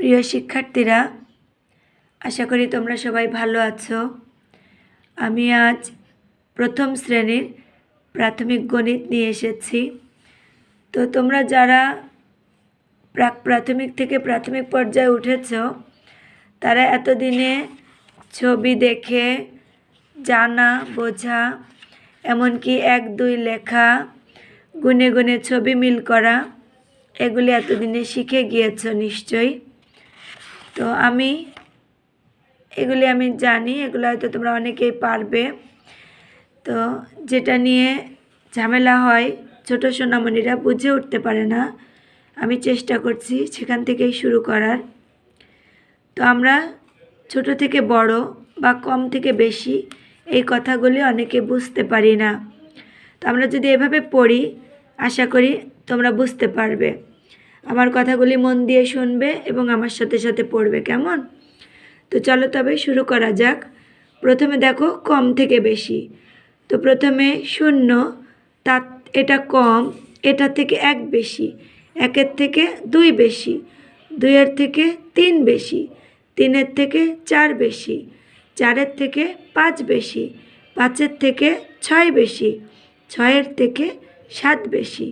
প্রিয় শিক্ষার্থীরা, আশা করি তোমরা সবাই ভালো আছো। আমি আজ প্রথম শ্রেণীর প্রাথমিক গণিত নিয়ে এসেছি। তো তোমরা যারা প্রাথমিক থেকে প্রাথমিক পর্যায়ে উঠেছ, তারা এতদিনে ছবি দেখে জানা, বোঝা, এমনকি 1, 2 লেখা, গুনে গুনে ছবি মিল করা, এগুলি এতদিনে শিখে গিয়েছ নিশ্চয়ই। তো এগুলি আমি জানি, এগুলো হয়তো তোমরা অনেকেই পারবে। তো যেটা নিয়ে ঝামেলা হয়, ছোট সোনামণিরা বুঝে উঠতে পারে না, আমি চেষ্টা করছি সেখান থেকেই শুরু করার। তো আমরা ছোট থেকে বড় বা কম থেকে বেশি এই কথাগুলি অনেকে বুঝতে পারি না। তো আমরা যদি এভাবে পড়ি, আশা করি তোমরা বুঝতে পারবে। আমার কথাগুলি মন দিয়ে শুনবে এবং আমার সাথে সাথে পড়বে, কেমন? তো চলো তবে শুরু করা যাক। প্রথমে দেখো কম থেকে বেশি। তো প্রথমে 0, এটা কম, এটা থেকে 1 বেশি, 1-এর থেকে 2 বেশি, 2-এর থেকে 3 বেশি, 3-এর থেকে 4 বেশি, 4-এর থেকে 5 বেশি, 5-এর থেকে 6 বেশি, 6-এর থেকে 7 বেশি,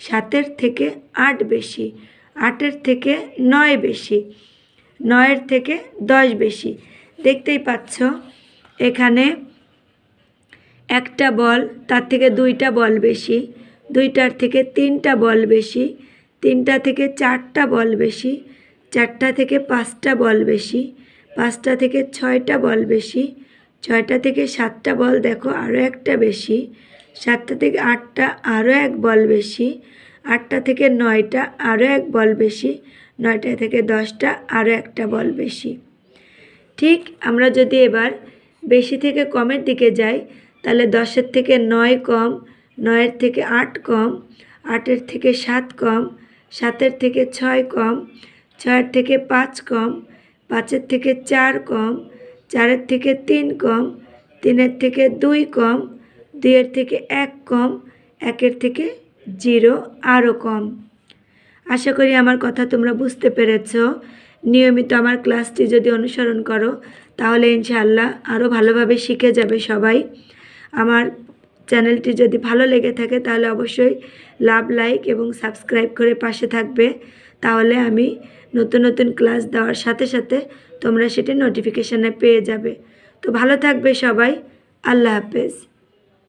7-এর থেকে 8 বেশি, 8-এর থেকে 9 বেশি, 9-এর থেকে 10 বেশি। দেখতেই পাচ্ছ এখানে একটা বল, তার থেকে 2টা বল বেশি, 2টার থেকে 3টা বল বেশি, 3টা থেকে 4টা বল বেশি, 4টা থেকে 5টা বল বেশি, 5টা থেকে 6টা বল বেশি, 6টা থেকে 7টা বল দেখো আরও একটা বেশি, 7টা থেকে 8টা আরও 1 বল বেশি, 8টা থেকে 9টা আরও 1 বল বেশি, 9টা থেকে 10টা আরও একটা বল বেশি। ঠিক আমরা যদি এবার বেশি থেকে কমের দিকে যাই, তাহলে 10-এর থেকে 9 কম, 9-এর থেকে 8 কম, 8-এর থেকে 7 কম, 7-এর থেকে 6 কম, 6-এর থেকে 5 কম, 5-এর থেকে 4 কম, 4-এর থেকে 3 কম, 3-এর থেকে 2 কম, 2-এর থেকে 1 কম, 1-এর থেকে 0 আরও কম। আশা করি আমার কথা তোমরা বুঝতে পেরেছ। নিয়মিত আমার ক্লাসটি যদি অনুসরণ করো, তাহলে ইনশাআল্লাহ আরও ভালোভাবে শিখে যাবে সবাই। আমার চ্যানেলটি যদি ভালো লেগে থাকে, তাহলে অবশ্যই লাইক এবং সাবস্ক্রাইব করে পাশে থাকবে। তাহলে আমি নতুন নতুন ক্লাস দেওয়ার সাথে সাথে তোমরা সেটি নোটিফিকেশানে পেয়ে যাবে। তো ভালো থাকবে সবাই। আল্লাহ হাফেজ।